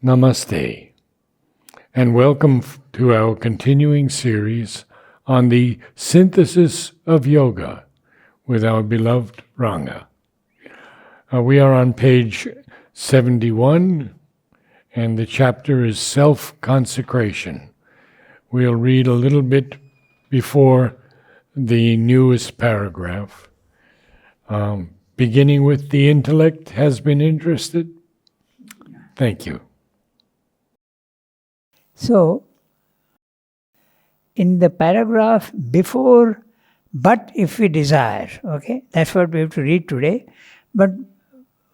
Namaste, and welcome to our continuing series on the synthesis of yoga with our beloved Ranga. We are on page 71, and the chapter is Self-Consecration. We'll read a little bit before the newest paragraph. Beginning with the intellect has been interested. Thank you. So, in the paragraph before, but if we desire, okay, that's what we have to read today. But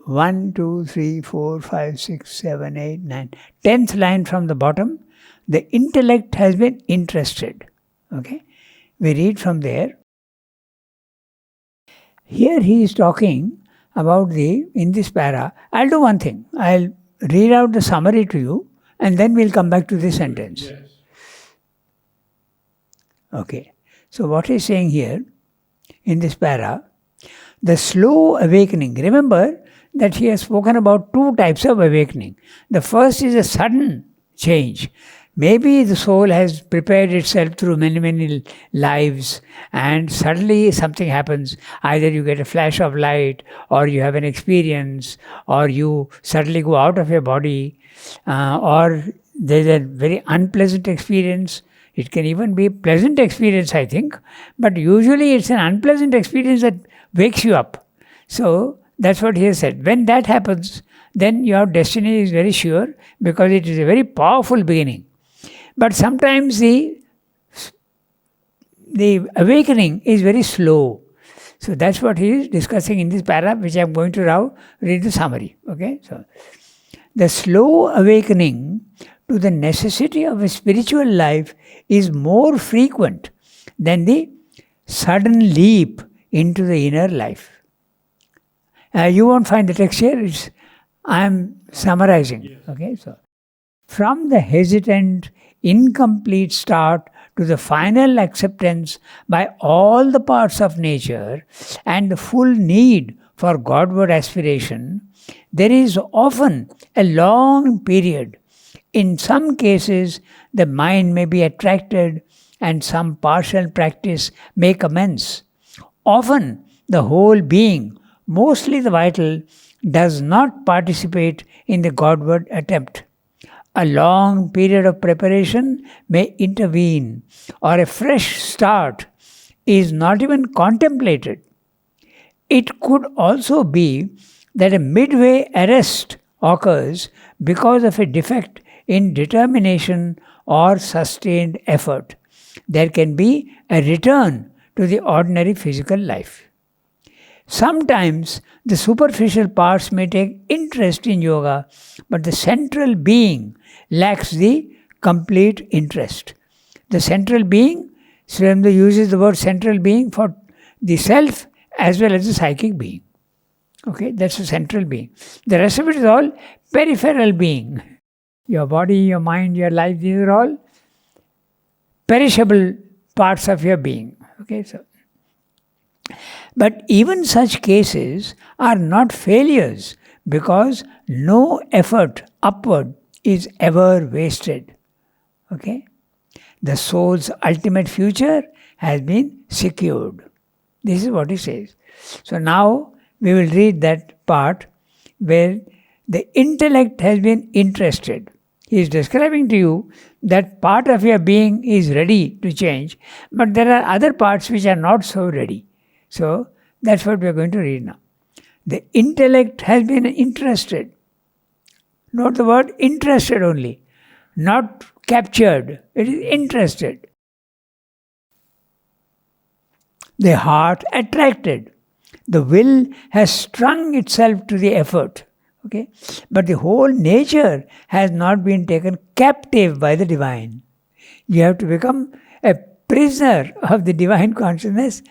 1, 2, 3, 4, 5, 6, 7, 8, 9, 10th line from the bottom, the intellect has been interested. Okay, we read from there. Here he is talking about in this para, I'll do one thing. I'll read out the summary to you, and then we'll come back to this sentence. Yes. Okay. So what he's saying here, in this para, the slow awakening. Remember that he has spoken about two types of awakening. The first is a sudden change. Maybe the soul has prepared itself through many lives, and suddenly something happens. Either you get a flash of light, or you have an experience, or you suddenly go out of your body, or there's a very unpleasant experience. It can even be a pleasant experience, I think, but usually it's an unpleasant experience that wakes you up. So that's what he has said. When that happens, then your destiny is very sure, because it is a very powerful beginning. But sometimes the awakening is very slow. So that's what he is discussing in this paragraph, which I am going to now read the summary. Okay, so the slow awakening to the necessity of a spiritual life is more frequent than the sudden leap into the inner life. You won't find the text here. I am summarizing. Yes. Okay, so from the hesitant, incomplete start to the final acceptance by all the parts of nature and the full need for Godward aspiration, there is often a long period. In some cases, the mind may be attracted and some partial practice may commence. Often, the whole being, mostly the vital, does not participate in the Godward attempt. A long period of preparation may intervene, or a fresh start is not even contemplated. It could also be that a midway arrest occurs because of a defect in determination or sustained effort. There can be a return to the ordinary physical life. Sometimes the superficial parts may take interest in yoga, but the central being lacks the complete interest. The central being, Srimanda uses the word central being for the self as well as the psychic being. Okay, that's the central being. The rest of it is all peripheral being. Your body, your mind, your life, these are all perishable parts of your being. Okay, so. But even such cases are not failures, because no effort upward is ever wasted. Okay? The soul's ultimate future has been secured. This is what he says. So now we will read that part where the intellect has been interested. He is describing to you that part of your being is ready to change, but there are other parts which are not so ready. So that's what we are going to read now. The intellect has been interested. Note the word interested only, not captured. It is interested. The heart attracted. The will has strung itself to the effort. Okay? But the whole nature has not been taken captive by the divine. You have to become a prisoner of the divine consciousness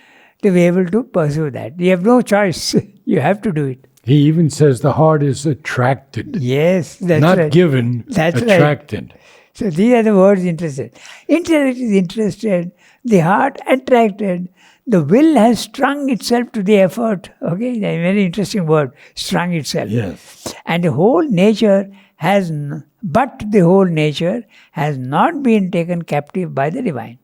to be able to pursue that. You have no choice. You have to do it. He even says the heart is attracted. Yes, that's not right. Given, that's attracted. Right. So these are the words interested. Intellect is interested, the heart attracted, the will has strung itself to the effort. Okay, a very interesting word, strung itself. Yes. And the whole nature but the whole nature has not been taken captive by the divine.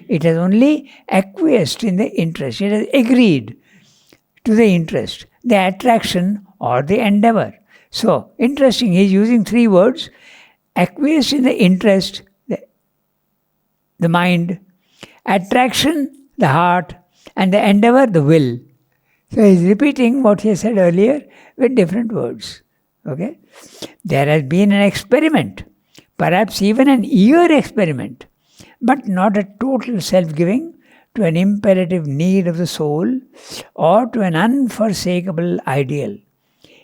It has only acquiesced in the interest. It has agreed to the interest, the attraction or the endeavor. So, interesting, he is using three words: acquiesced in the interest, the mind; attraction, the heart; and the endeavor, the will. So, he is repeating what he said earlier with different words. Okay? There has been an experiment, perhaps even an eager experiment, but not a total self-giving to an imperative need of the soul or to an unforsakable ideal.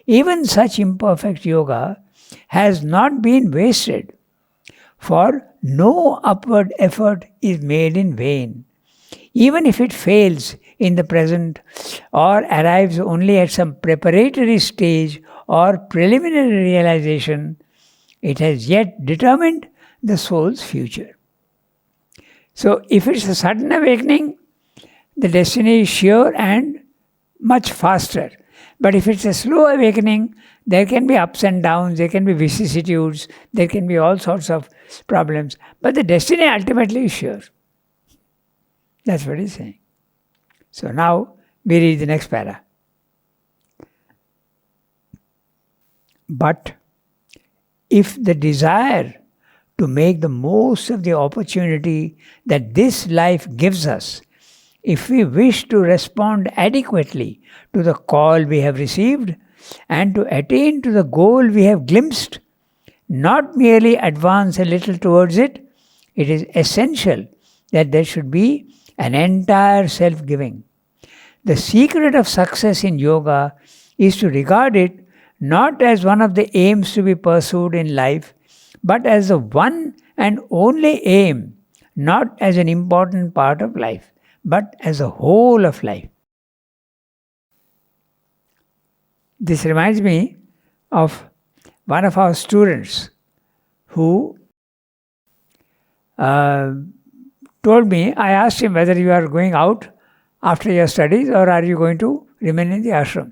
Even such imperfect yoga has not been wasted, for no upward effort is made in vain. Even if it fails in the present or arrives only at some preparatory stage or preliminary realization, it has yet determined the soul's future. So, if it's a sudden awakening, the destiny is sure and much faster. But if it's a slow awakening, there can be ups and downs, there can be vicissitudes, there can be all sorts of problems. But the destiny ultimately is sure. That's what he's saying. So now we read the next para. But if the desire to make the most of the opportunity that this life gives us, if we wish to respond adequately to the call we have received and to attain to the goal we have glimpsed, not merely advance a little towards it, it is essential that there should be an entire self-giving. The secret of success in yoga is to regard it not as one of the aims to be pursued in life, but as the one and only aim, not as an important part of life, but as a whole of life. This reminds me of one of our students who told me, I asked him whether you are going out after your studies or are you going to remain in the ashram.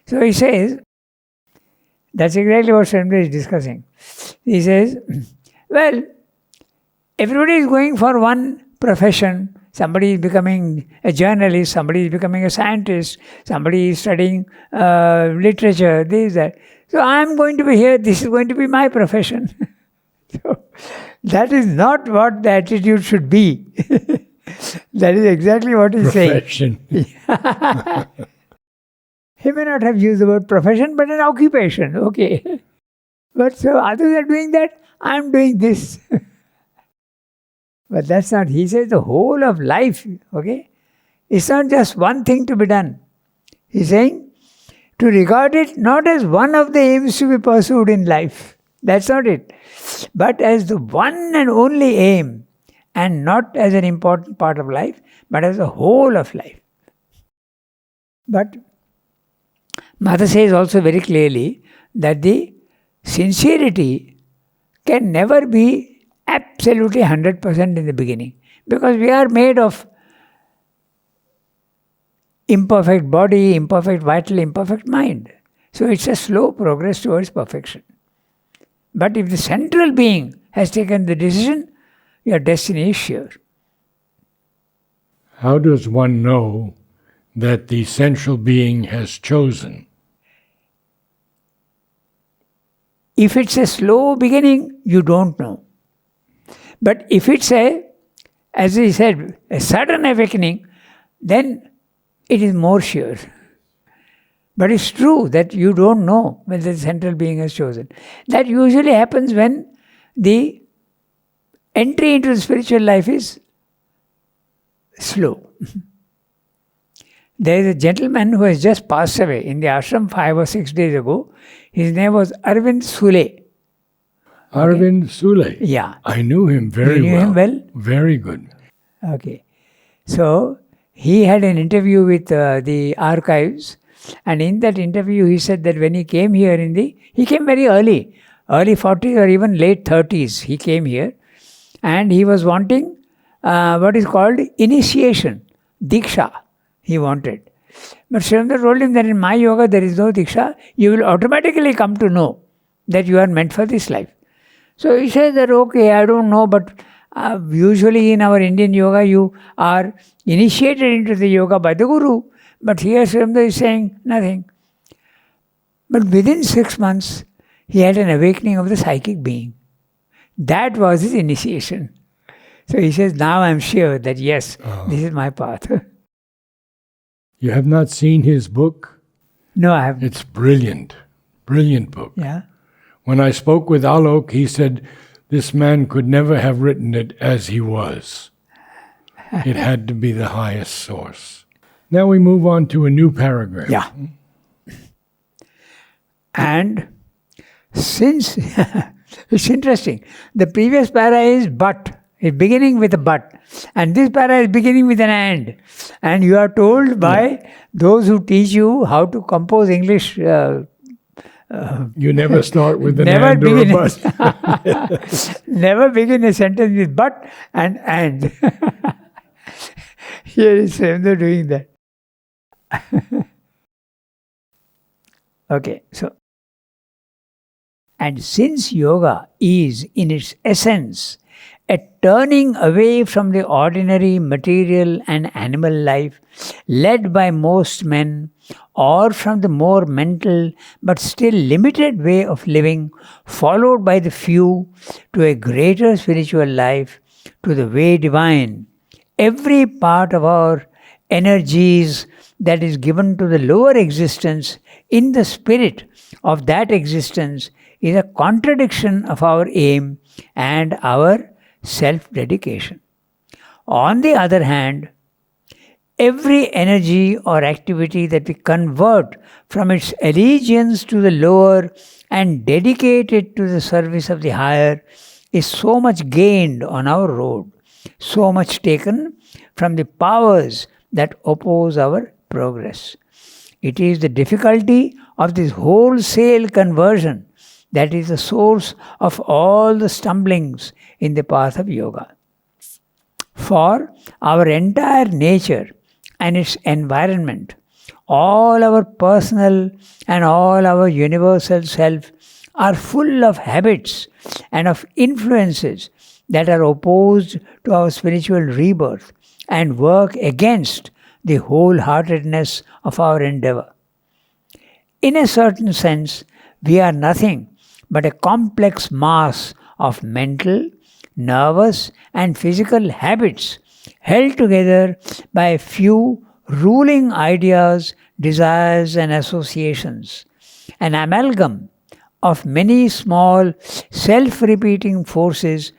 So he says, that's exactly what Swami is discussing. He says, well, everybody is going for one profession. Somebody is becoming a journalist, somebody is becoming a scientist, somebody is studying literature, this, that. So I am going to be here, this is going to be my profession. So that is not what the attitude should be. That is exactly what he's saying. He may not have used the word profession, but an occupation, okay. But so others are doing that, I am doing this. But that's not, he says the whole of life, okay. It's not just one thing to be done. He's saying to regard it not as one of the aims to be pursued in life. That's not it. But as the one and only aim, and not as an important part of life, but as the whole of life. But Mother says also very clearly that the sincerity can never be absolutely 100% in the beginning, because we are made of imperfect body, imperfect vital, imperfect mind. So it's a slow progress towards perfection. But if the central being has taken the decision, your destiny is sure. How does one know that the central being has chosen? If it's a slow beginning, you don't know. But if it's as he said, a sudden awakening, then it is more sure. But it's true that you don't know whether the central being has chosen. That usually happens when the entry into the spiritual life is slow. There is a gentleman who has just passed away in the ashram 5 or 6 days ago. His name was Arvind Sule. Arvind Sule? Yeah. I knew him very well. You knew him well? Very good. Okay. So, he had an interview with the archives, and in that interview he said that when he came here he came very early 40s or even late 30s, he came here, and he was wanting what is called initiation, Diksha, he wanted. But Srivendra told him that in my yoga there is no Diksha, you will automatically come to know that you are meant for this life. So he says that, okay, I don't know, but usually in our Indian yoga, you are initiated into the yoga by the Guru. But here Srimad is saying nothing. But within 6 months, he had an awakening of the psychic being. That was his initiation. So he says, now I'm sure that yes, this is my path. You have not seen his book? No, I haven't. It's brilliant. Brilliant book. Yeah. When I spoke with Alok, he said this man could never have written it as he was. It had to be the highest source. Now we move on to a new paragraph. Yeah. And since, it's interesting, the previous para is but, it's beginning with a but, and this para is beginning with an and you are told by those who teach you how to compose English. You never start with an Never and or a begin but. Never begin a sentence with but and. Here is Srimad doing that. Okay, so. And since yoga is in its essence a turning away from the ordinary material and animal life led by most men, or from the more mental but still limited way of living followed by the few, to a greater spiritual life, to the way divine, every part of our energies that is given to the lower existence in the spirit of that existence is a contradiction of our aim and our self-dedication. On the other hand, every energy or activity that we convert from its allegiance to the lower and dedicate it to the service of the higher is so much gained on our road, so much taken from the powers that oppose our progress. It is the difficulty of this wholesale conversion that is the source of all the stumblings in the path of yoga. For our entire nature and its environment, all our personal and all our universal self are full of habits and of influences that are opposed to our spiritual rebirth and work against the wholeheartedness of our endeavor. In a certain sense, we are nothing but a complex mass of mental, nervous, and physical habits held together by a few ruling ideas, desires, and associations, an amalgam of many small self-repeating forces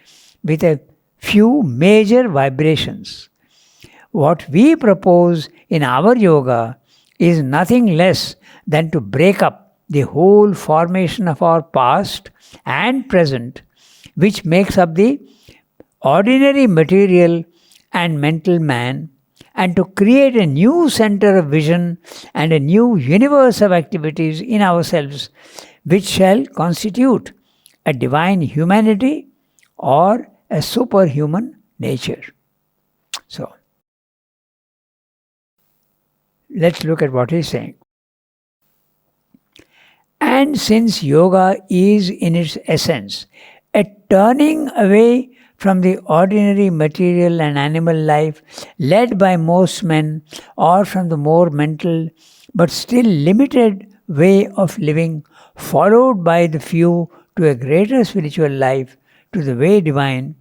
with a few major vibrations. What we propose in our yoga is nothing less than to break up the whole formation of our past and present, which makes up the ordinary material and mental man, and to create a new center of vision and a new universe of activities in ourselves, which shall constitute a divine humanity or a superhuman nature. So, let's look at what he's saying. And since yoga is in its essence a turning away from the ordinary material and animal life led by most men, or from the more mental but still limited way of living followed by the few, to a greater spiritual life, to the way divine,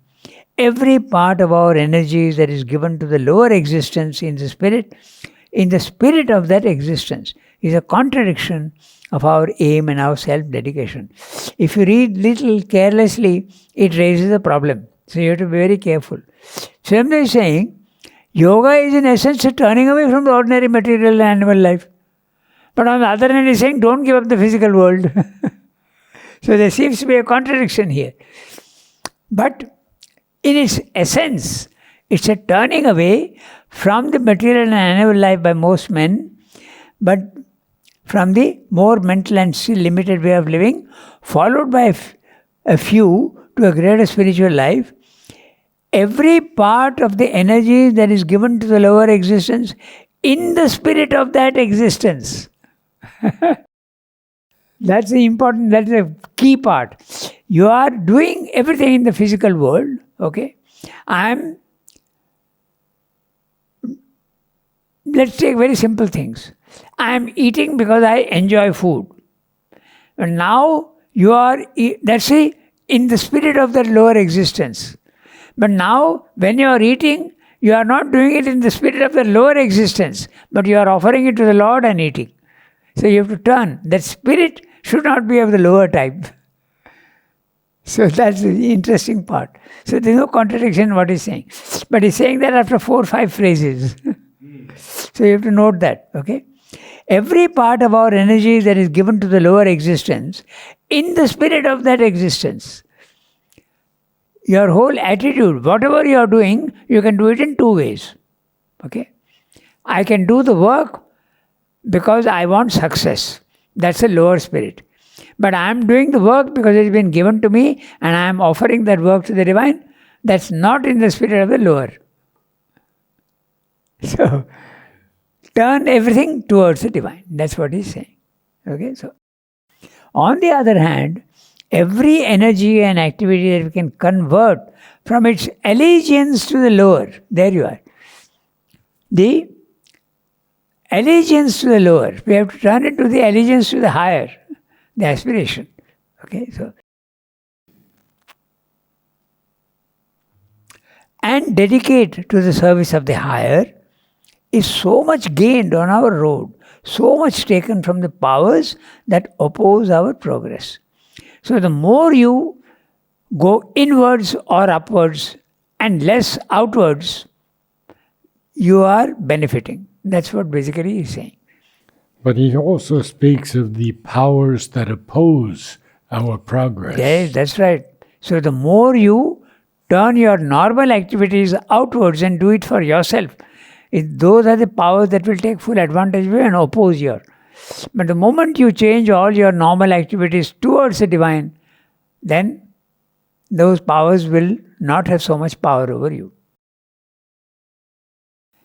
every part of our energies that is given to the lower existence in the spirit of that existence is a contradiction of our aim and our self-dedication. If you read little carelessly, it raises a problem. So you have to be very careful. Srimad is saying, yoga is in essence a turning away from the ordinary material and animal life. But on the other hand, he's saying, don't give up the physical world. So there seems to be a contradiction here. But in its essence, it's a turning away from the material and animal life by most men, but from the more mental and still limited way of living, followed by a few to a greater spiritual life. Every part of the energy that is given to the lower existence in the spirit of that existence. That's the important, that's the key part. You are doing everything in the physical world, okay? Let's take very simple things. I am eating because I enjoy food. And now you are, that's in the spirit of that lower existence. But now when you are eating, you are not doing it in the spirit of the lower existence, but you are offering it to the Lord and eating. So you have to turn. That spirit should not be of the lower type. So that's the interesting part. So there's no contradiction in what he's saying. But he's saying that after 4 or 5 phrases. So you have to note that, okay? Every part of our energy that is given to the lower existence, in the spirit of that existence, your whole attitude, whatever you are doing, you can do it in 2 ways, okay? I can do the work because I want success. That's a lower spirit. But I am doing the work because it has been given to me and I am offering that work to the divine. That's not in the spirit of the lower. So, turn everything towards the divine. That's what he's saying. Okay, so on the other hand, every energy and activity that we can convert from its allegiance to the lower, there you are. The allegiance to the lower, we have to turn it to the allegiance to the higher, the aspiration. Okay, so and dedicate to the service of the higher is so much gained on our road, so much taken from the powers that oppose our progress. So the more you go inwards or upwards and less outwards, you are benefiting. That's what basically he's saying. But he also speaks of the powers that oppose our progress. Yes, that's right. So the more you turn your normal activities outwards and do it for yourself, those are the powers that will take full advantage of you and oppose your. But the moment you change all your normal activities towards the divine, then those powers will not have so much power over you.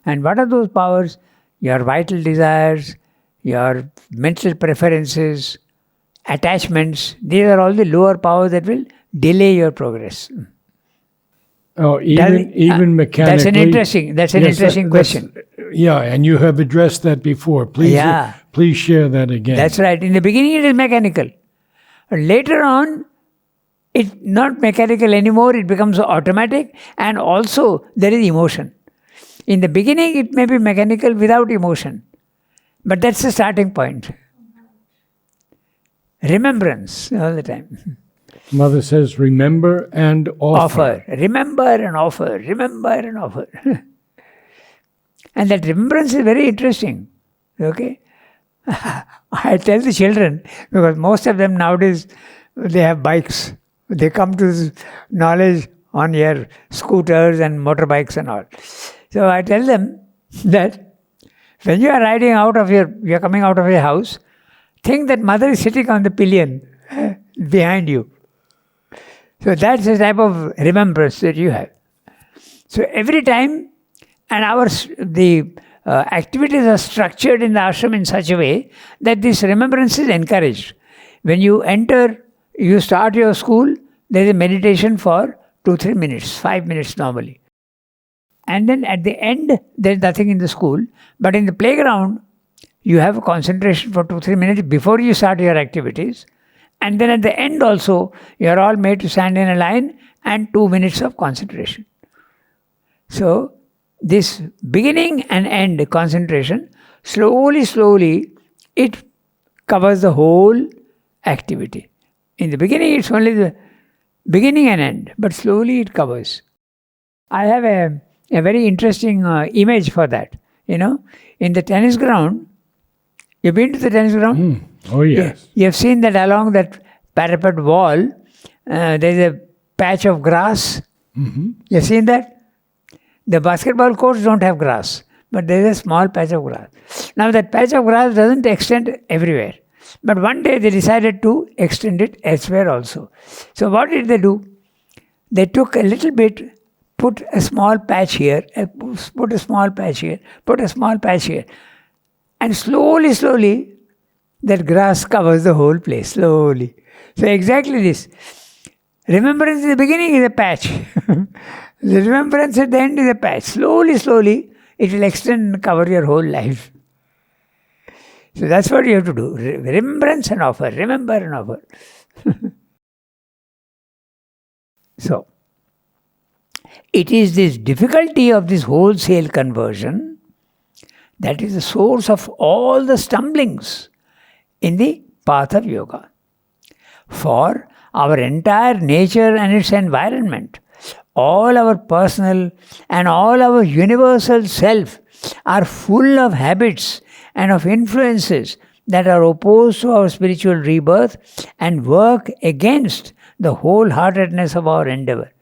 And what are those powers? Your vital desires, your mental preferences, attachments. These are all the lower powers that will delay your progress. Oh, even mechanically. That's an interesting question. Yeah, and you have addressed that before. Please share that again. That's right. In the beginning, it is mechanical. Later on, it's not mechanical anymore. It becomes automatic, and also there is emotion. In the beginning, it may be mechanical without emotion, but that's the starting point. Remembrance all the time. Mother says, remember and offer. Remember and offer. Remember and offer. And that remembrance is very interesting. Okay? I tell the children, because most of them nowadays, they have bikes. They come to knowledge on your scooters and motorbikes and all. So I tell them that when you are riding you are coming out of your house, think that mother is sitting on the pillion behind you. So that's the type of remembrance that you have. So every time, and the activities are structured in the ashram in such a way that this remembrance is encouraged. When you start your school, there is a meditation for 2-3 minutes, 5 minutes normally. And then at the end, there is nothing in the school. But in the playground, you have a concentration for 2-3 minutes before you start your activities. And then at the end also, you are all made to stand in a line and 2 minutes of concentration. So, this beginning and end concentration, slowly, it covers the whole activity. In the beginning, it's only the beginning and end, but slowly it covers. I have a very interesting image for that. In the tennis ground, you've been to the tennis ground? Oh, yes. You have seen that along that parapet wall, there's a patch of grass. Mm-hmm. You've seen that? The basketball courts don't have grass, but there's a small patch of grass. Now that patch of grass doesn't extend everywhere. But one day they decided to extend it elsewhere also. So what did they do? They took a little bit, put a small patch here, put a small patch here, put a small patch here. And slowly, that grass covers the whole place slowly. So exactly this. Remembrance in the beginning is a patch. The remembrance at the end is a patch. Slowly, slowly, it will extend and cover your whole life. So that's what you have to do. Remembrance and offer. Remember and offer. So, it is this difficulty of this wholesale conversion that is the source of all the stumblings in the path of yoga. For our entire nature and its environment, all our personal and all our universal self are full of habits and of influences that are opposed to our spiritual rebirth and work against the wholeheartedness of our endeavor.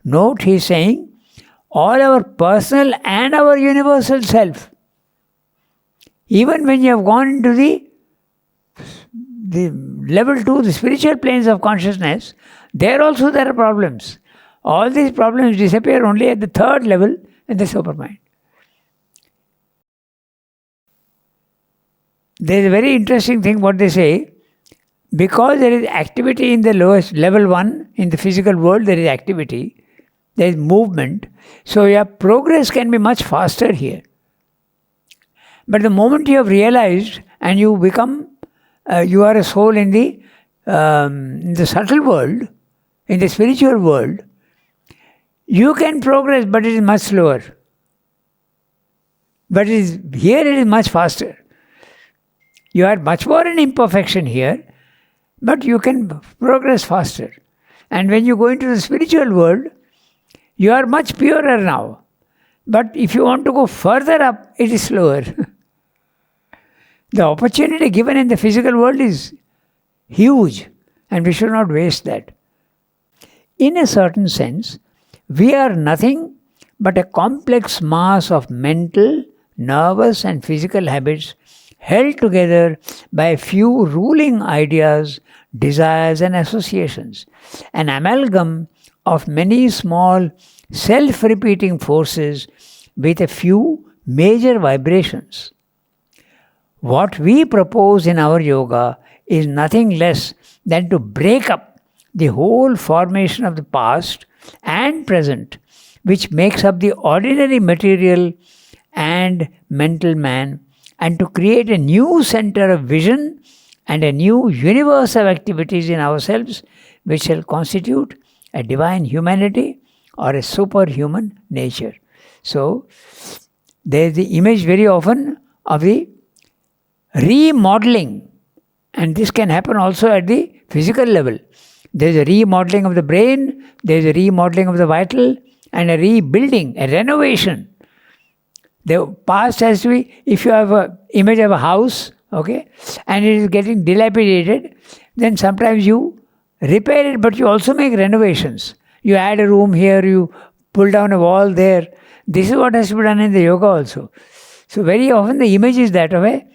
Note, he is saying, all our personal and our universal self. Even when you have gone into the level 2, the spiritual planes of consciousness, there also there are problems. All these problems disappear only at the third level in the supermind. There is a very interesting thing what they say. Because there is activity in the lowest, level 1, in the physical world there is activity, there is movement, so your progress can be much faster here. But the moment you have realized and you become, you are a soul in the subtle world, in the spiritual world, you can progress, but it is much slower. But here it is much faster. You are much more in imperfection here, but you can progress faster. And when you go into the spiritual world, you are much purer now. But if you want to go further up, it is slower. The opportunity given in the physical world is huge, and we should not waste that. In a certain sense, we are nothing but a complex mass of mental, nervous and physical habits held together by a few ruling ideas, desires and associations, an amalgam of many small self-repeating forces with a few major vibrations. What we propose in our yoga is nothing less than to break up the whole formation of the past and present, which makes up the ordinary material and mental man, and to create a new center of vision and a new universe of activities in ourselves, which shall constitute a divine humanity or a superhuman nature. So, there is the image very often of the remodeling, and this can happen also at the physical level. There is a remodeling of the brain, there is a remodeling of the vital, and a rebuilding, a renovation. The past has to be, if you have an image of a house, okay, and it is getting dilapidated, then sometimes you repair it, but you also make renovations. You add a room here, you pull down a wall there. This is what has to be done in the yoga also. So very often the image is that of a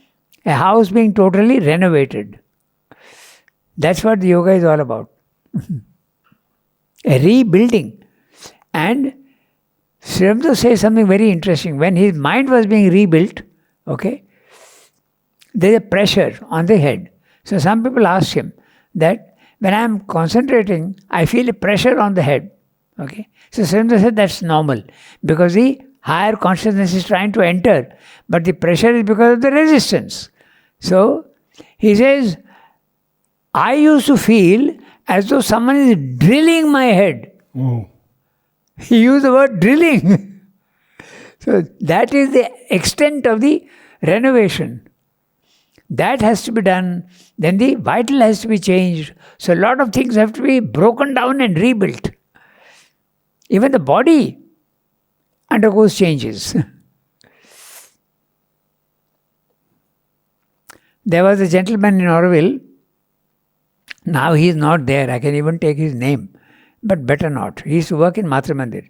house being totally renovated. That's what the yoga is all about. A rebuilding. And Sri Aurobindo says something very interesting. When his mind was being rebuilt, okay, there is a pressure on the head. So some people ask him that when I am concentrating, I feel a pressure on the head. Okay, so Sri Aurobindo said that's normal because the higher consciousness is trying to enter, but the pressure is because of the resistance. So he says, I used to feel as though someone is drilling my head. Oh. He used the word drilling. So that is the extent of the renovation. That has to be done. Then the vital has to be changed. So a lot of things have to be broken down and rebuilt. Even the body undergoes changes. There was a gentleman in Auroville. Now he is not there. I can even take his name. But better not. He used to work in Matra Mandir.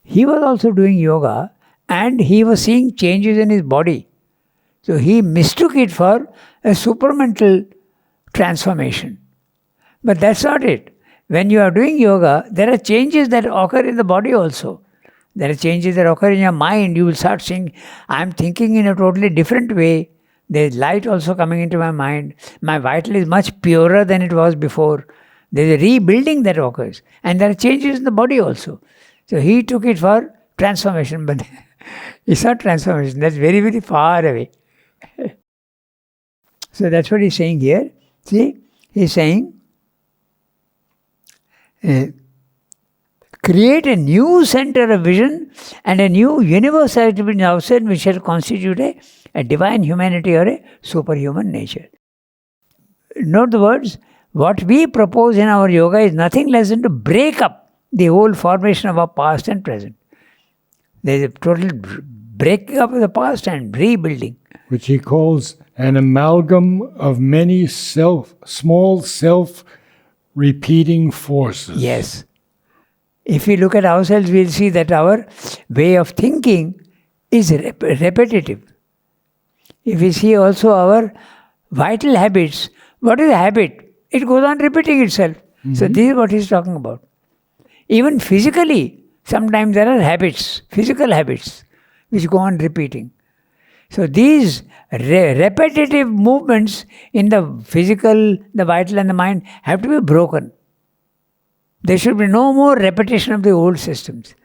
He was also doing yoga and he was seeing changes in his body. So he mistook it for a supramental transformation. But that's not it. When you are doing yoga, there are changes that occur in the body also. There are changes that occur in your mind. You will start saying, I am thinking in a totally different way. There's light also coming into my mind. My vital is much purer than it was before. There's a rebuilding that occurs. And there are changes in the body also. So he took it for transformation, but it's not transformation. That's very, very far away. So that's what he's saying here. See, he's saying, create a new center of vision and a new universality between outside which shall constitute a divine humanity or a superhuman nature. Note the words. What we propose in our yoga is nothing less than to break up the whole formation of our past and present. There is a total breaking up of the past and rebuilding. Which he calls an amalgam of many small self-repeating forces. Yes. If we look at ourselves, we'll see that our way of thinking is repetitive. If we see also our vital habits, what is a habit? It goes on repeating itself. Mm-hmm. So this is what he's talking about. Even physically, sometimes there are habits, physical habits, which go on repeating. So these repetitive movements in the physical, the vital and the mind have to be broken. There should be no more repetition of the old systems.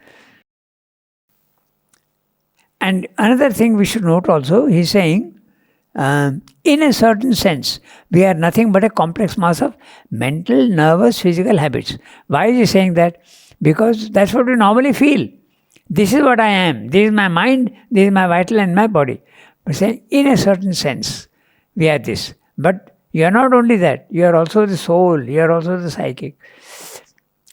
And another thing we should note also, he's saying, in a certain sense, we are nothing but a complex mass of mental, nervous, physical habits. Why is he saying that? Because that's what we normally feel. This is what I am. This is my mind, this is my vital and my body. But saying, in a certain sense, we are this. But you are not only that, you are also the soul, you are also the psychic.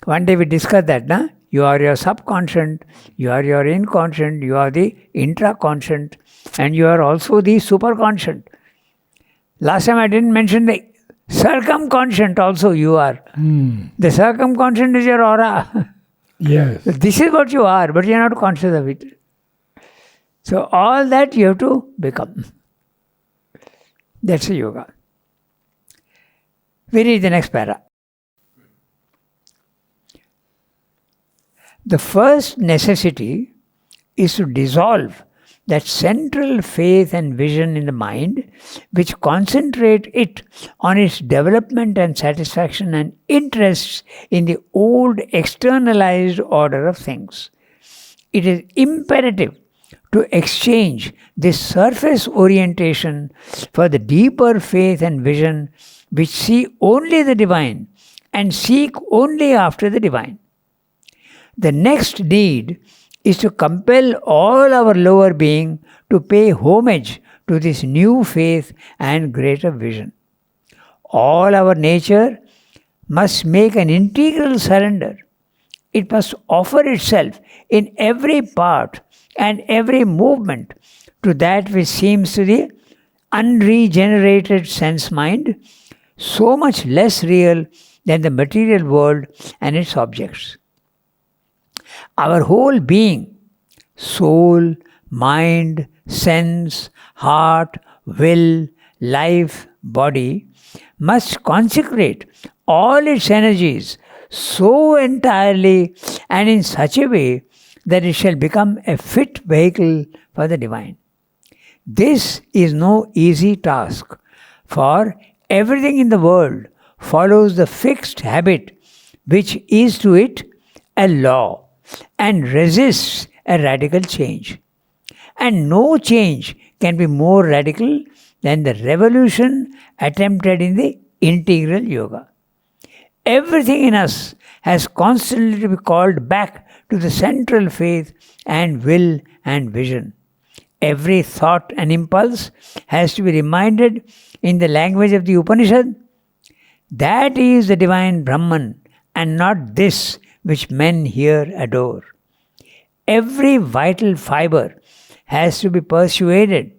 One day we discussed that, na? You are your subconscious, you are your inconscient, you are the intraconscient, and you are also the superconscient. Last time I didn't mention the circumconscient also you are. The circumconscient is your aura. Yes. This is what you are, but you are not conscious of it. So all that you have to become. That's a yoga. We read the next para. The first necessity is to dissolve that central faith and vision in the mind which concentrate it on its development and satisfaction and interests in the old externalized order of things. It is imperative to exchange this surface orientation for the deeper faith and vision which see only the divine and seek only after the divine. The next need is to compel all our lower being to pay homage to this new faith and greater vision. All our nature must make an integral surrender. It must offer itself in every part and every movement to that which seems to the unregenerated sense mind so much less real than the material world and its objects. Our whole being, soul, mind, sense, heart, will, life, body, must consecrate all its energies so entirely and in such a way that it shall become a fit vehicle for the divine. This is no easy task, for everything in the world follows the fixed habit which is to it a law and resists a radical change. And no change can be more radical than the revolution attempted in the integral yoga. Everything in us has constantly to be called back to the central faith and will and vision. Every thought and impulse has to be reminded in the language of the Upanishad. That is the divine Brahman and not this which men here adore. Every vital fiber has to be persuaded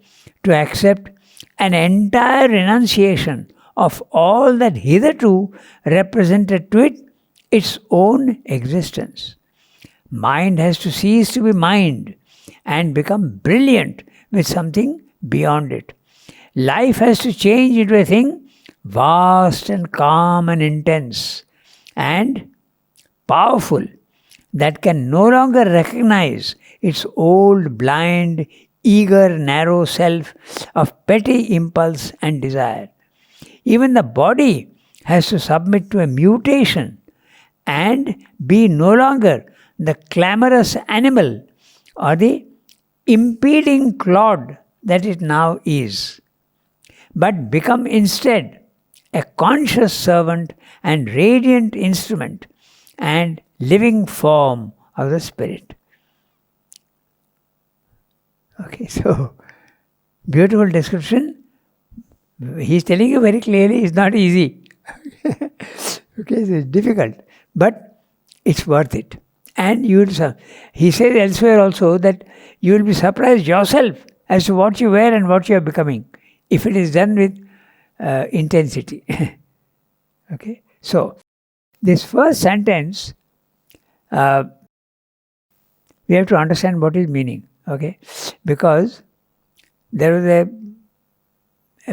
to accept an entire renunciation of all that hitherto represented to it its own existence. Mind has to cease to be mind and become brilliant with something beyond it. Life has to change into a thing vast and calm and intense and powerful that can no longer recognize its old blind eager, narrow self of petty impulse and desire. Even the body has to submit to a mutation and be no longer the clamorous animal or the impeding clod that it now is, but become instead a conscious servant and radiant instrument and living form of the Spirit. Okay, so beautiful description. He's telling you very clearly it's not easy. Okay, so it's difficult, but it's worth it. And he says elsewhere also that you will be surprised yourself as to what you were and what you are becoming if it is done with intensity. Okay, so this first sentence, we have to understand what is meaning. Okay, because there was a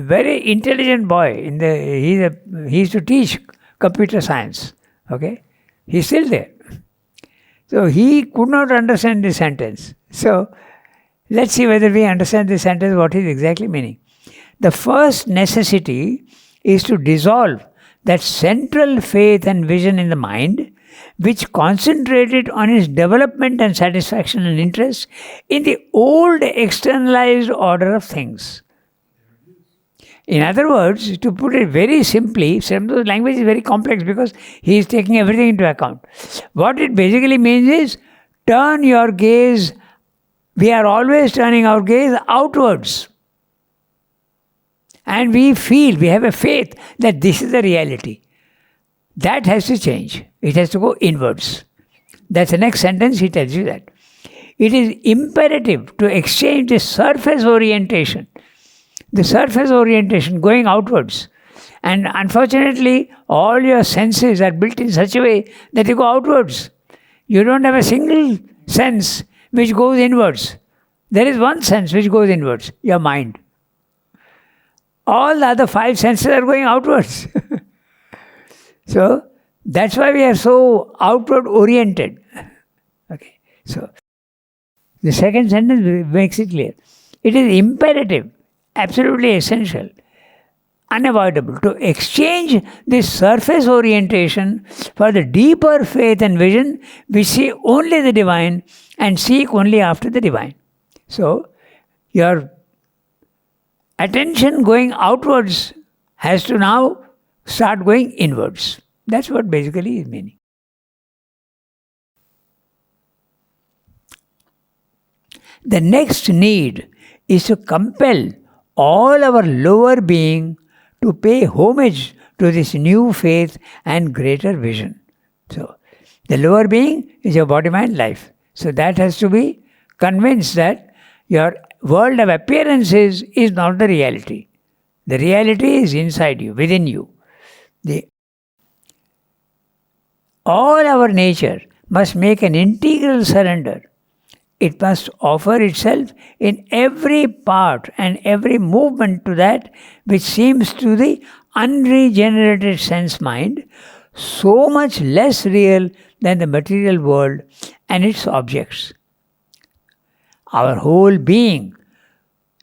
very intelligent boy he used to teach computer science. Okay, he's still there. So he could not understand this sentence. So let's see whether we understand this sentence, what is exactly meaning. The first necessity is to dissolve that central faith and vision in the mind, which concentrated on its development and satisfaction and interest in the old externalized order of things. In other words, to put it very simply, the language is very complex because he is taking everything into account. What it basically means is, turn your gaze, we are always turning our gaze outwards. And we have a faith that this is the reality. That has to change. It has to go inwards. That's the next sentence, he tells you that. It is imperative to exchange the surface orientation going outwards. And unfortunately, all your senses are built in such a way that they go outwards. You don't have a single sense which goes inwards. There is one sense which goes inwards, your mind. All the other 5 senses are going outwards. So, that's why we are so outward oriented. Okay, so the second sentence makes it clear. It is imperative, absolutely essential, unavoidable to exchange this surface orientation for the deeper faith and vision which see only the divine and seek only after the divine. So, your attention going outwards has to now start going inwards. That's what basically is meaning. The next need is to compel all our lower being to pay homage to this new faith and greater vision. So, the lower being is your body, mind, life. So, that has to be convinced that your world of appearances is not the reality. The reality is inside you, within you. All our nature must make an integral surrender. It must offer itself in every part and every movement to that which seems to the unregenerated sense mind so much less real than the material world and its objects. Our whole being,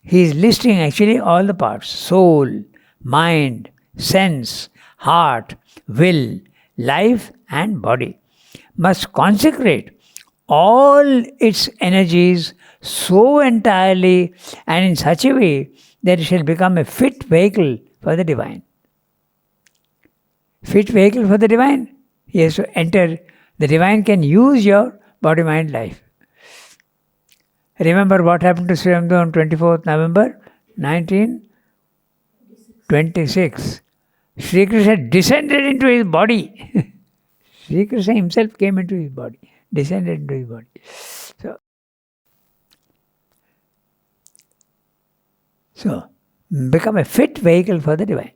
he is listing actually all the parts: soul, mind, sense, heart, will, life and body, must consecrate all its energies so entirely and in such a way that it shall become a fit vehicle for the divine. Fit vehicle for the divine? He has to enter. The divine can use your body, mind, life. Remember what happened to Sriramdu on 24th November 1926. Sri Krishna descended into his body. Sri Krishna himself came into his body, descended into his body. So, become a fit vehicle for the divine.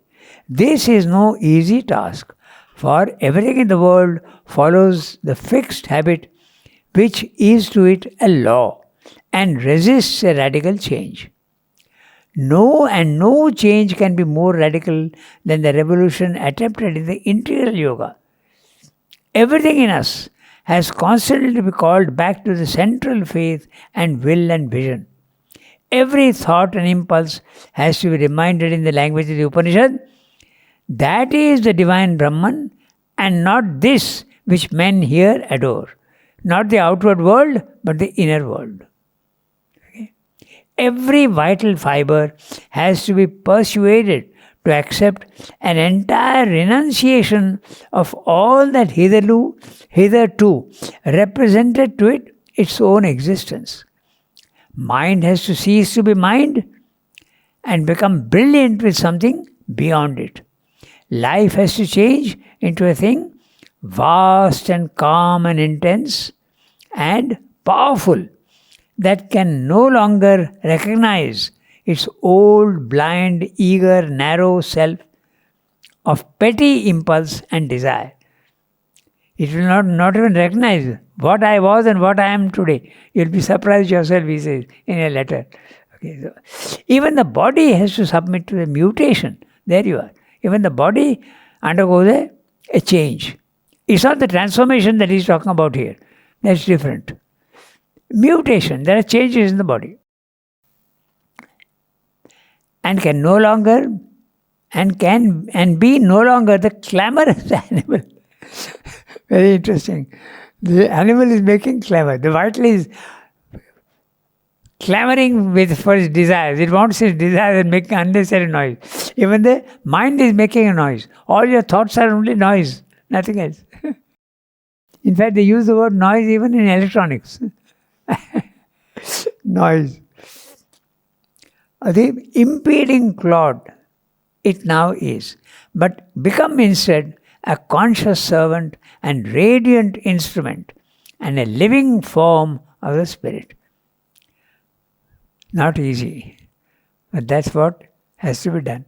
This is no easy task, for everything in the world follows the fixed habit which is to it a law and resists a radical change. No change can be more radical than the revolution attempted in the integral yoga. Everything in us has constantly to be called back to the central faith and will and vision. every thought and impulse has to be reminded in the language of the Upanishad. That is the divine Brahman, and not this which men here adore. Not the outward world, but the inner world. Okay? Every vital fiber has to be persuaded to accept an entire renunciation of all that hitherto represented to it its own existence. Mind has to cease to be mind and become brilliant with something beyond it. Life has to change into a thing vast and calm and intense and powerful that can no longer recognize its old, blind, eager, narrow self of petty impulse and desire. It will not even recognize what I was and what I am today. You'll be surprised yourself, he says in a letter. Okay, so even the body has to submit to a mutation. There you are. Even the body undergoes a change. It's not the transformation that he's talking about here. That's different. Mutation, there are changes in the body. And can no longer, and be no longer the clamorous animal. Very interesting. The animal is making clamor. The vital is clamoring for its desires. It wants its desires and making unnecessary noise. Even the mind is making a noise. All your thoughts are only noise, nothing else. In fact, they use the word noise even in electronics. Noise. The impeding clod it now is, but become instead a conscious servant and radiant instrument and a living form of the Spirit. Not easy, but that's what has to be done.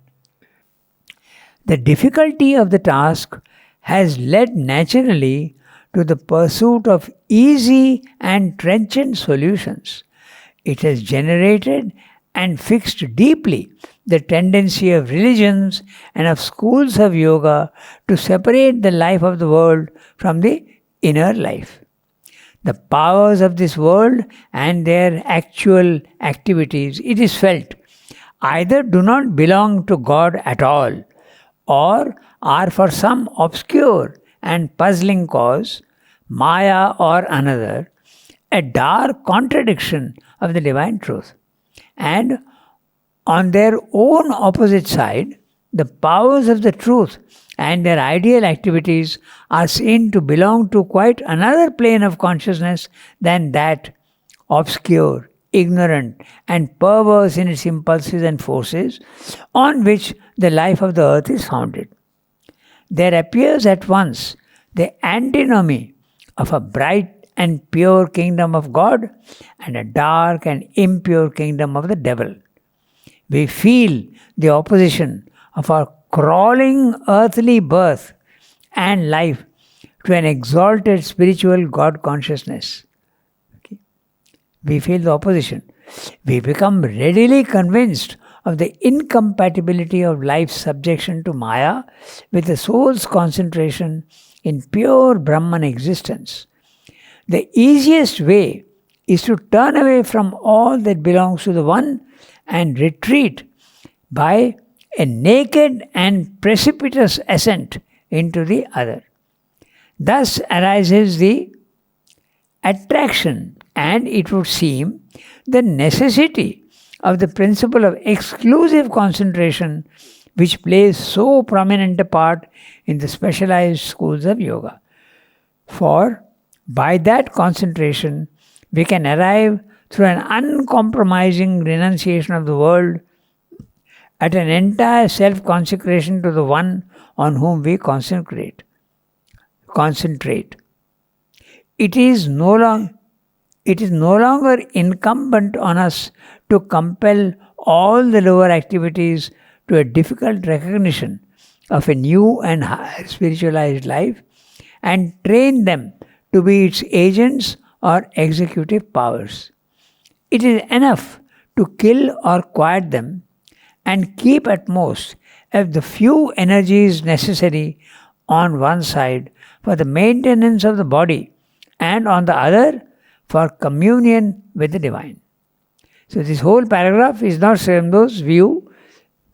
The difficulty of the task has led naturally to the pursuit of easy and trenchant solutions. It has generated and fixed deeply the tendency of religions and of schools of yoga to separate the life of the world from the inner life. The powers of this world and their actual activities, it is felt, either do not belong to God at all, or are for some obscure and puzzling cause, Maya or another, a dark contradiction of the divine truth. And on their own opposite side, the powers of the truth and their ideal activities are seen to belong to quite another plane of consciousness than that obscure, ignorant, and perverse in its impulses and forces on which the life of the earth is founded. There appears at once the antinomy of a bright and pure kingdom of God and a dark and impure kingdom of the devil. We feel the opposition of our crawling earthly birth and life to an exalted spiritual God consciousness. Okay. We feel the opposition. We become readily convinced of the incompatibility of life's subjection to Maya with the soul's concentration in pure Brahman existence. The easiest way is to turn away from all that belongs to the one and retreat by a naked and precipitous ascent into the other. Thus arises the attraction and, it would seem, the necessity of the principle of exclusive concentration, which plays so prominent a part in the specialized schools of yoga. For by that concentration, we can arrive through an uncompromising renunciation of the world at an entire self-consecration to the one on whom we concentrate. It is no longer incumbent on us to compel all the lower activities to a difficult recognition of a new and higher spiritualized life and train them to be its agents or executive powers. It is enough to kill or quiet them and keep at most the few energies necessary on one side for the maintenance of the body and on the other for communion with the divine. So this whole paragraph is not Sri Aurobindo's view.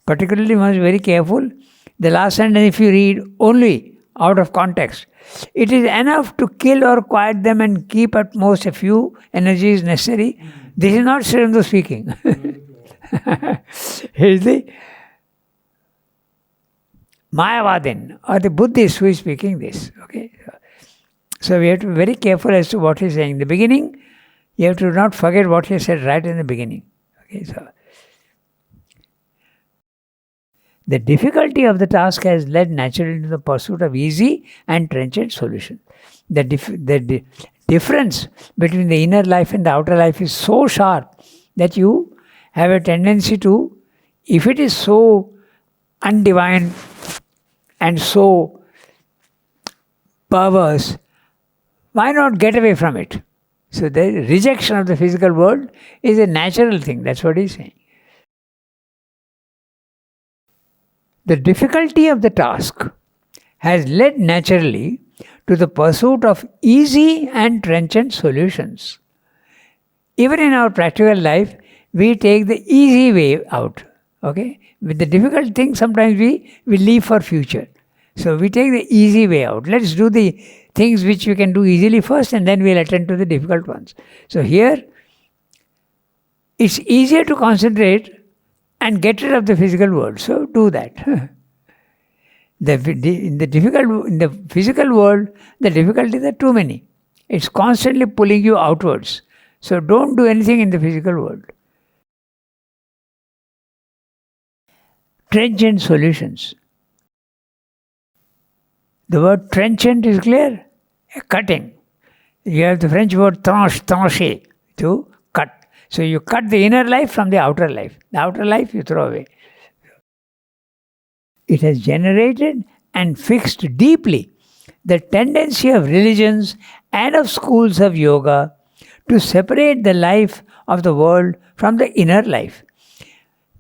Particularly, one must be very careful. The last sentence, if you read only out of context, it is enough to kill or quiet them and keep at most a few energies necessary. This is not Sri Aurobindo speaking. He is the Mayavadin or the Buddhist who is speaking this. Okay, so we have to be very careful as to what he is saying. In the beginning, you have to not forget what he said right in the beginning. Okay, so the difficulty of the task has led naturally to the pursuit of easy and trenchant solution. The difference between the inner life and the outer life is so sharp that you have a tendency to, if it is so undivine and so perverse, why not get away from it? So the rejection of the physical world is a natural thing. That's what he's saying. The difficulty of the task has led naturally to the pursuit of easy and trenchant solutions. Even in our practical life, we take the easy way out. Okay? With the difficult thing, sometimes we leave for future. So we take the easy way out. Let's do the things which we can do easily first, and then we'll attend to the difficult ones. So here, it's easier to concentrate and get rid of the physical world. So do that. In the physical world, the difficulties are too many. It's constantly pulling you outwards. So don't do anything in the physical world. Trenchant solutions. The word trenchant is clear. Cutting. You have the French word trancher, to cut. So you cut the inner life from the outer life. The outer life you throw away. It has generated and fixed deeply the tendency of religions and of schools of yoga to separate the life of the world from the inner life.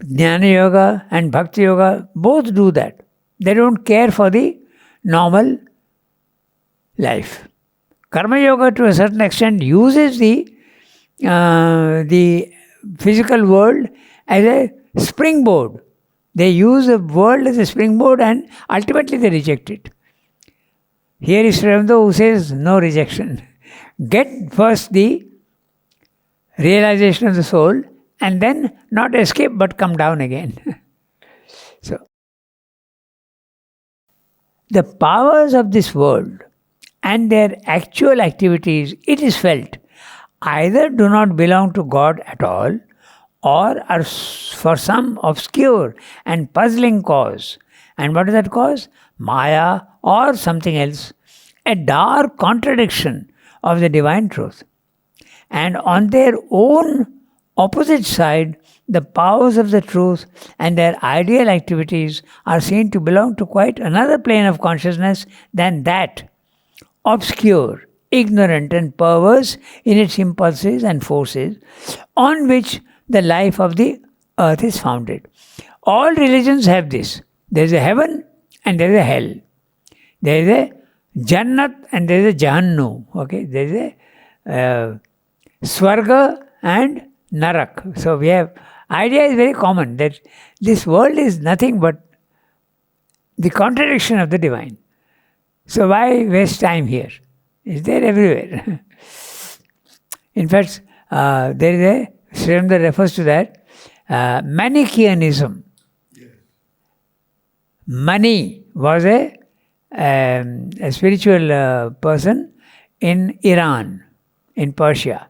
Jnana Yoga and Bhakti Yoga both do that. They don't care for the normal life. Karma Yoga to a certain extent uses the physical world as a springboard. They use the world as a springboard and ultimately they reject it. Here is Sri Aurobindo who says no rejection. Get first the realization of the soul and then not escape but come down again. So, the powers of this world and their actual activities, it is felt, either do not belong to God at all or are for some obscure and puzzling cause. And what is that cause? Maya or something else. A dark contradiction of the divine truth. And on their own opposite side, the powers of the truth and their ideal activities are seen to belong to quite another plane of consciousness than that, obscure, ignorant and perverse in its impulses and forces, on which the life of the earth is founded. All religions have this. There is a heaven and there is a hell. There is a Jannat and there is a Jahannam. Okay? There is a Swarga and Narak. So we have, idea is very common that this world is nothing but the contradiction of the divine. So why waste time here? It's there everywhere. In fact, there is a, Sri Aurobindo refers to that, Manichaeanism. Yes. Mani was a spiritual person in Iran, in Persia.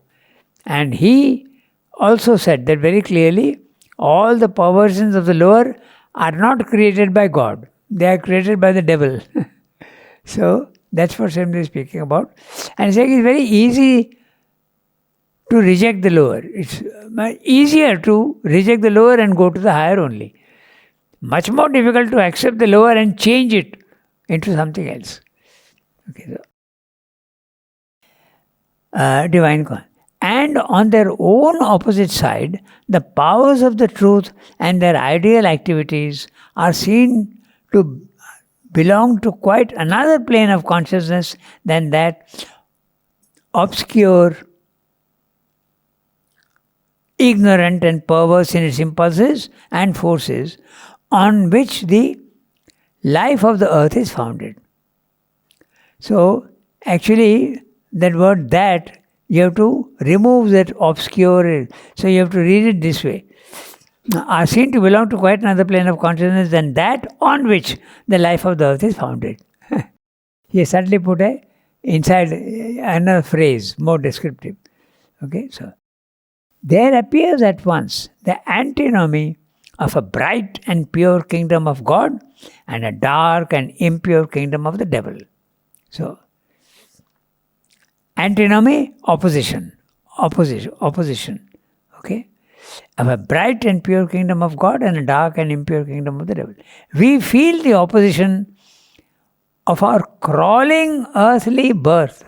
And he also said that very clearly, all the perversions of the lower are not created by God. They are created by the devil. So, that's what Sri Aurobindo is speaking about. And saying it's very easy to reject the lower. It's easier to reject the lower and go to the higher only. Much more difficult to accept the lower and change it into something else. Okay, so, divine con. And on their own opposite side, the powers of the truth and their ideal activities are seen to belong to quite another plane of consciousness than that obscure, ignorant and perverse in its impulses and forces, on which the life of the earth is founded. So, actually, that word that, you have to remove that obscure, so you have to read it this way. Are seen to belong to quite another plane of consciousness than that on which the life of the earth is founded. He suddenly put inside another phrase, more descriptive. Okay, so there appears at once the antinomy of a bright and pure kingdom of God and a dark and impure kingdom of the devil. So, antinomy, opposition. Okay? Of a bright and pure kingdom of God and a dark and impure kingdom of the devil. We feel the opposition of our crawling earthly birth.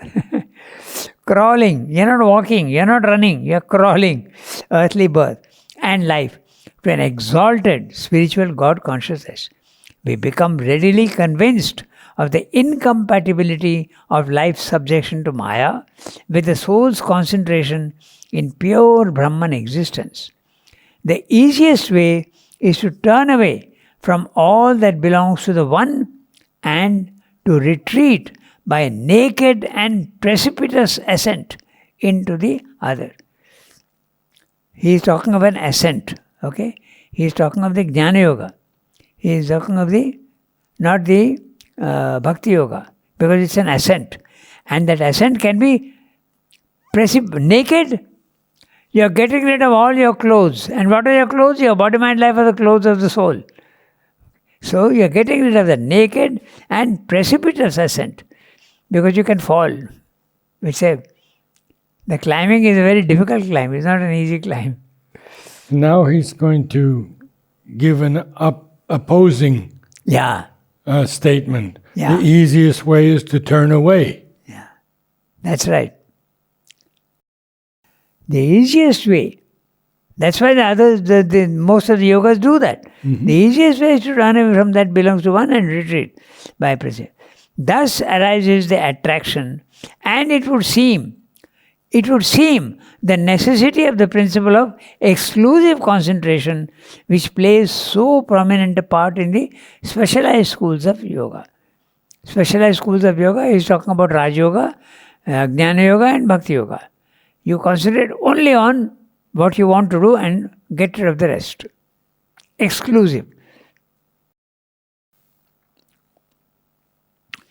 Crawling, you're not walking, you're not running, you're crawling earthly birth and life to an exalted spiritual God consciousness. We become readily convinced of the incompatibility of life's subjection to Maya with the soul's concentration in pure Brahman existence. The easiest way is to turn away from all that belongs to the one and to retreat by a naked and precipitous ascent into the other. He is talking of an ascent, okay? He is talking of the Jnana Yoga. He is talking of not the Bhakti Yoga, because it's an ascent. And that ascent can be naked. You are getting rid of all your clothes. And what are your clothes? Your body, mind, life are the clothes of the soul. So you are getting rid of the naked and precipitous ascent, because you can fall. We say the climbing is a very difficult climb. It's not an easy climb. Now he's going to give an opposing statement. Yeah. The easiest way is to turn away. Yeah, that's right. The easiest way. That's why most of the yogas do that. Mm-hmm. The easiest way is to run away from that belongs to one and retreat by precept. Thus arises the attraction, and it would seem the necessity of the principle of exclusive concentration, which plays so prominent a part in the specialized schools of yoga. Specialized schools of yoga is talking about Raj Yoga, Jnana Yoga and Bhakti Yoga. You concentrate only on what you want to do and get rid of the rest. Exclusive.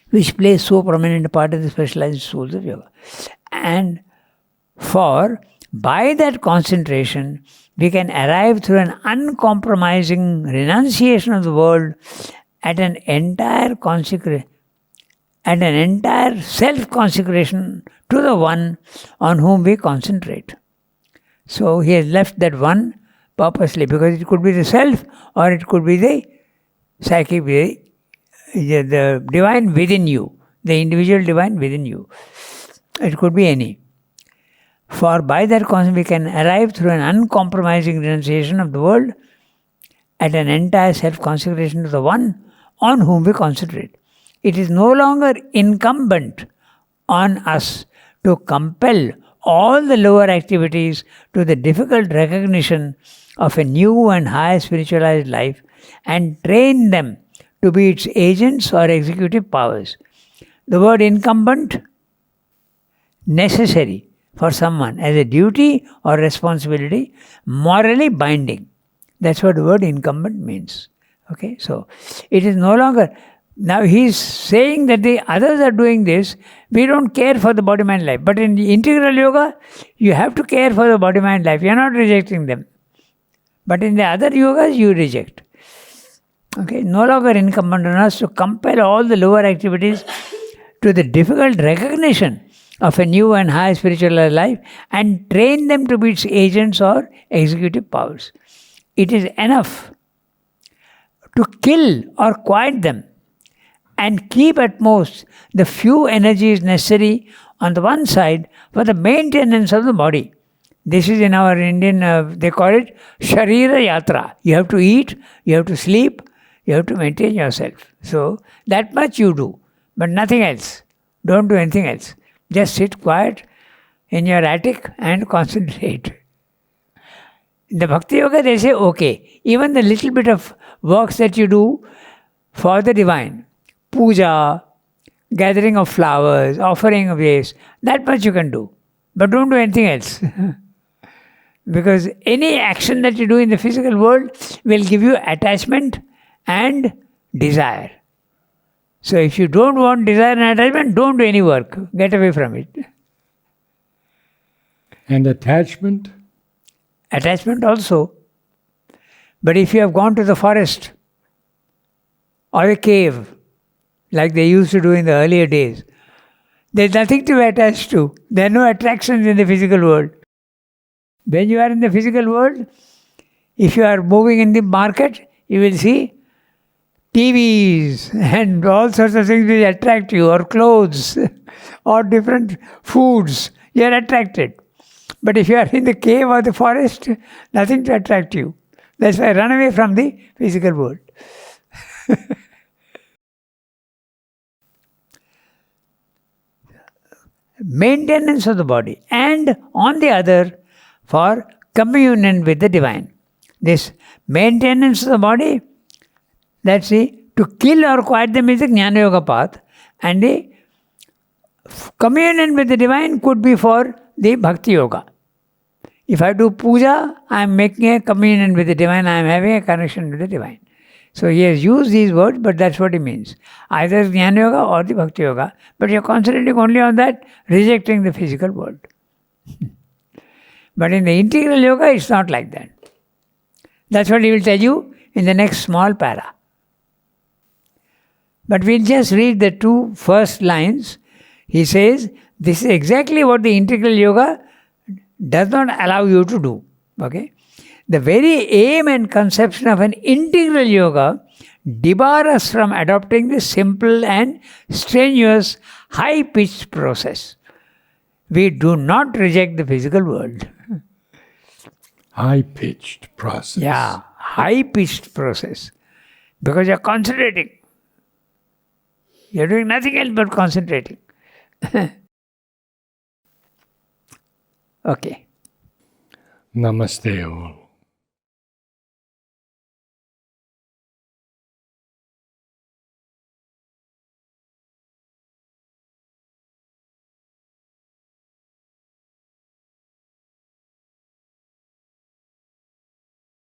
Which plays so prominent a part in the specialized schools of yoga. And for by that concentration, we can arrive through an uncompromising renunciation of the world at an entire self-consecration to the one on whom we concentrate. So he has left that one purposely, because it could be the self or it could be the psychic, the divine within you, the individual divine within you. It could be any. For by that concept we can arrive through an uncompromising renunciation of the world at an entire self-consecration to the one on whom we concentrate. It is no longer incumbent on us to compel all the lower activities to the difficult recognition of a new and higher spiritualized life and train them to be its agents or executive powers. The word incumbent, necessary for someone as a duty or responsibility, morally binding. That's what the word incumbent means. Okay, so it is no longer. Now he is saying that the others are doing this, we don't care for the body, mind, life. But in the integral yoga, you have to care for the body, mind, life. You are not rejecting them. But in the other yogas, you reject. Okay, no longer incumbent on us to compel all the lower activities to the difficult recognition of a new and high spiritual life and train them to be its agents or executive powers. It is enough to kill or quiet them and keep at most the few energies necessary on the one side for the maintenance of the body. This is in our Indian, they call it Sharira Yatra. You have to eat, you have to sleep, you have to maintain yourself. So that much you do, but nothing else. Don't do anything else. Just sit quiet in your attic and concentrate. In the Bhakti Yoga, they say, okay, even the little bit of works that you do for the divine, puja, gathering of flowers, offering of this, that much you can do. But don't do anything else. Because any action that you do in the physical world will give you attachment and desire. So if you don't want desire and attachment, don't do any work. Get away from it. And attachment? Attachment also. But if you have gone to the forest or a cave, like they used to do in the earlier days, there's nothing to be attached to. There are no attractions in the physical world. When you are in the physical world, if you are moving in the market, you will see TVs and all sorts of things which attract you, or clothes, or different foods. You are attracted. But if you are in the cave or the forest, nothing to attract you. That's why run away from the physical world. Maintenance of the body, and on the other, for communion with the divine. This maintenance of the body, that's to kill or quiet them is the Jnana Yoga path, and the communion with the divine could be for the Bhakti Yoga. If I do puja, I am making a communion with the divine, I am having a connection with the divine. So he has used these words, but that's what he means. Either Jnana Yoga or the Bhakti Yoga, but you're concentrating only on that, rejecting the physical world. But in the integral yoga, it's not like that. That's what he will tell you in the next small para. But we'll just read the two first lines. He says, this is exactly what the integral yoga does not allow you to do. Okay? The very aim and conception of an integral yoga debar us from adopting the simple and strenuous, high-pitched process. We do not reject the physical world. High-pitched process. Yeah, high-pitched process. Because you're concentrating. You're doing nothing else but concentrating. Okay. Namaste all.